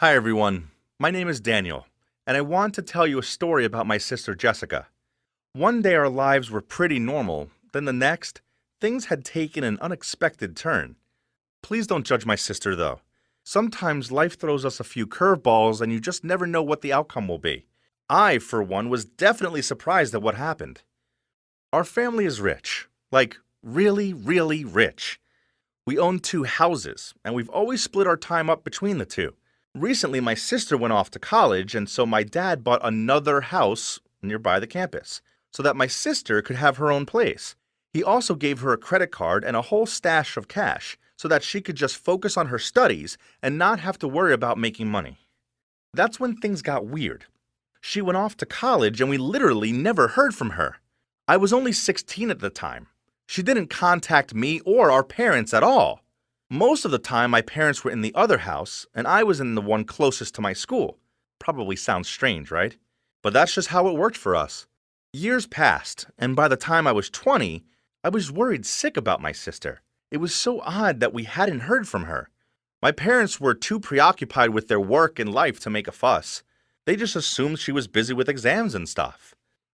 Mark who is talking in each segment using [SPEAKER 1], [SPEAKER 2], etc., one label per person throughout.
[SPEAKER 1] Hi everyone, my name is Daniel, and I want to tell you a story about my sister Jessica. One day our lives were pretty normal, then the next, things had taken an unexpected turn. Please don't judge my sister though. Sometimes life throws us a few curveballs and you just never know what the outcome will be. I, for one, was definitely surprised at what happened. Our family is rich, like really, really rich. We own 2 houses, and we've always split our time up between the two. Recently, my sister went off to college, and so my dad bought another house nearby the campus so that my sister could have her own place. He also gave her a credit card and a whole stash of cash so that she could just focus on her studies and not have to worry about making money. That's when things got weird. She went off to college, and we literally never heard from her. I was only 16 at the time. She didn't contact me or our parents at all. Most of the time, my parents were in the other house, and I was in the one closest to my school. Probably sounds strange, right? But that's just how it worked for us. Years passed, and by the time I was 20, I was worried sick about my sister. It was so odd that we hadn't heard from her. My parents were too preoccupied with their work and life to make a fuss. They just assumed she was busy with exams and stuff.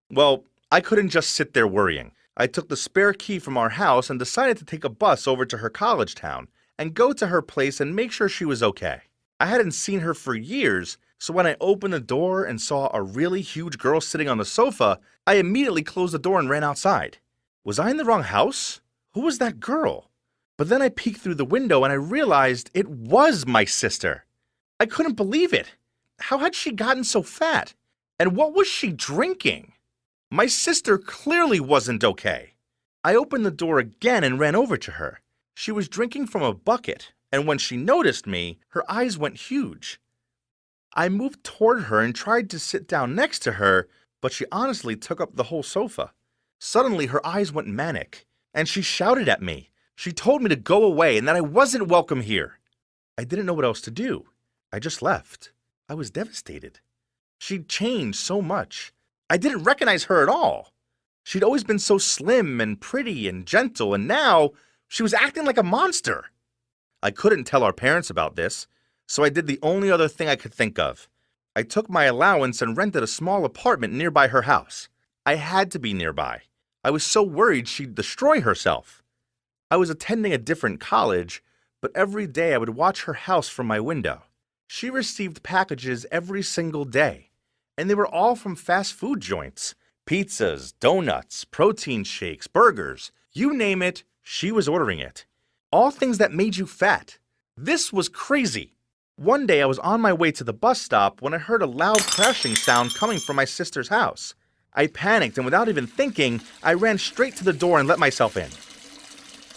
[SPEAKER 1] Well, I couldn't just sit there worrying. I took the spare key from our house and decided to take a bus over to her college town and go to her place and make sure she was okay. I hadn't seen her for years, so when I opened the door and saw a really huge girl sitting on the sofa, I immediately closed the door and ran outside. Was I in the wrong house? Who was that girl? But then I peeked through the window and I realized it was my sister. I couldn't believe it. How had she gotten so fat? And what was she drinking? My sister clearly wasn't okay. I opened the door again and ran over to her. She was drinking from a bucket, and when she noticed me, her eyes went huge. I moved toward her and tried to sit down next to her, but she honestly took up the whole sofa. Suddenly, her eyes went manic, and she shouted at me. She told me to go away and that I wasn't welcome here. I didn't know what else to do. I just left. I was devastated. She'd changed so much. I didn't recognize her at all. She'd always been so slim and pretty and gentle, and now she was acting like a monster. I couldn't tell our parents about this, so I did the only other thing I could think of. I took my allowance and rented a small apartment nearby her house. I had to be nearby. I was so worried she'd destroy herself. I was attending a different college, but every day I would watch her house from my window. She received packages every single day, and they were all from fast food joints. Pizzas, donuts, protein shakes, burgers, you name it, she was ordering it. All things that made you fat. This was crazy. One day I was on my way to the bus stop when I heard a loud crashing sound coming from my sister's house. I panicked and without even thinking, I ran straight to the door and let myself in.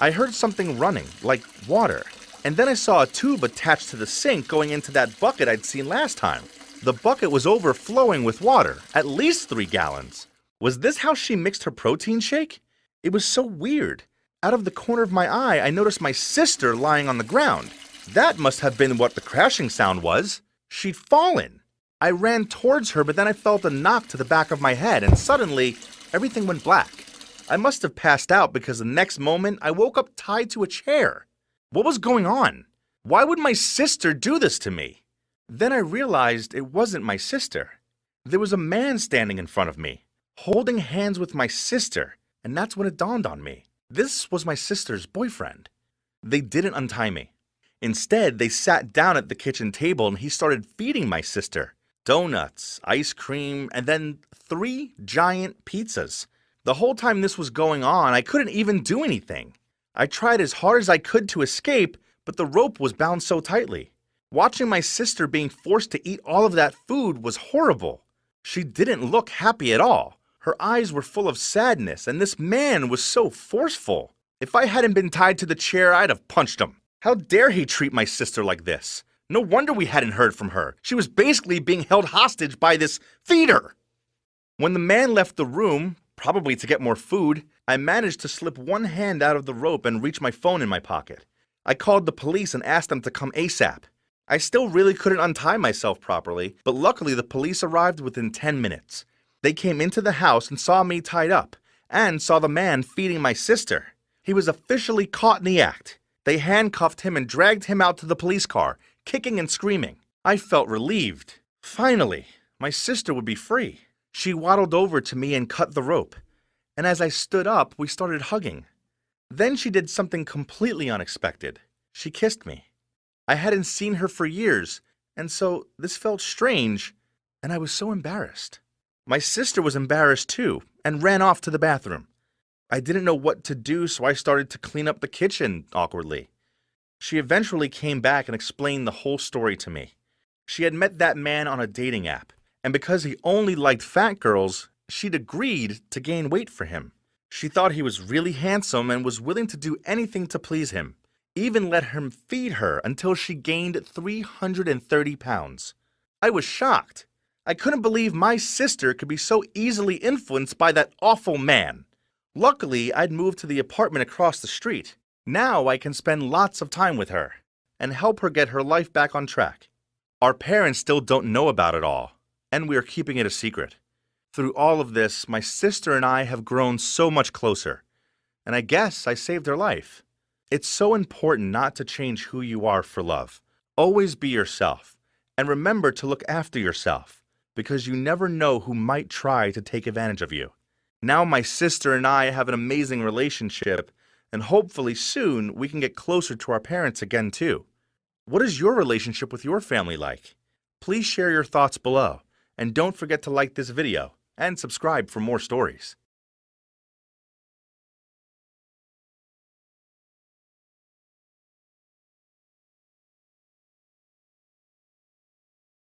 [SPEAKER 1] I heard something running, like water, and then I saw a tube attached to the sink going into that bucket I'd seen last time. The bucket was overflowing with water, at least 3 gallons. Was this how she mixed her protein shake? It was so weird. Out of the corner of my eye, I noticed my sister lying on the ground. That must have been what the crashing sound was. She'd fallen. I ran towards her, but then I felt a knock to the back of my head, and suddenly, everything went black. I must have passed out because the next moment, I woke up tied to a chair. What was going on? Why would my sister do this to me? Then I realized it wasn't my sister. There was a man standing in front of me, holding hands with my sister, and that's when it dawned on me. This was my sister's boyfriend. They didn't untie me. Instead, they sat down at the kitchen table and he started feeding my sister donuts, ice cream, and then 3 giant pizzas. The whole time this was going on, I couldn't even do anything. I tried as hard as I could to escape, but the rope was bound so tightly. Watching my sister being forced to eat all of that food was horrible. She didn't look happy at all. Her eyes were full of sadness, and this man was so forceful. If I hadn't been tied to the chair, I'd have punched him. How dare he treat my sister like this? No wonder we hadn't heard from her. She was basically being held hostage by this feeder. When the man left the room, probably to get more food, I managed to slip one hand out of the rope and reach my phone in my pocket. I called the police and asked them to come ASAP. I still really couldn't untie myself properly, but luckily the police arrived within 10 minutes. They came into the house and saw me tied up, and saw the man feeding my sister. He was officially caught in the act. They handcuffed him and dragged him out to the police car, kicking and screaming. I felt relieved. Finally, my sister would be free. She waddled over to me and cut the rope, and as I stood up, we started hugging. Then she did something completely unexpected. She kissed me. I hadn't seen her for years, and so this felt strange, and I was so embarrassed. My sister was embarrassed too, and ran off to the bathroom. I didn't know what to do, so I started to clean up the kitchen awkwardly. She eventually came back and explained the whole story to me. She had met that man on a dating app, and because he only liked fat girls, she'd agreed to gain weight for him. She thought he was really handsome and was willing to do anything to please him, even let him feed her until she gained 330 pounds. I was shocked. I couldn't believe my sister could be so easily influenced by that awful man. Luckily, I'd moved to the apartment across the street. Now I can spend lots of time with her and help her get her life back on track. Our parents still don't know about it all, and we are keeping it a secret. Through all of this, my sister and I have grown so much closer, and I guess I saved her life. It's so important not to change who you are for love. Always be yourself, and remember to look after yourself, because you never know who might try to take advantage of you. Now my sister and I have an amazing relationship, and hopefully soon we can get closer to our parents again too. What is your relationship with your family like? Please share your thoughts below, and don't forget to like this video and subscribe for more stories.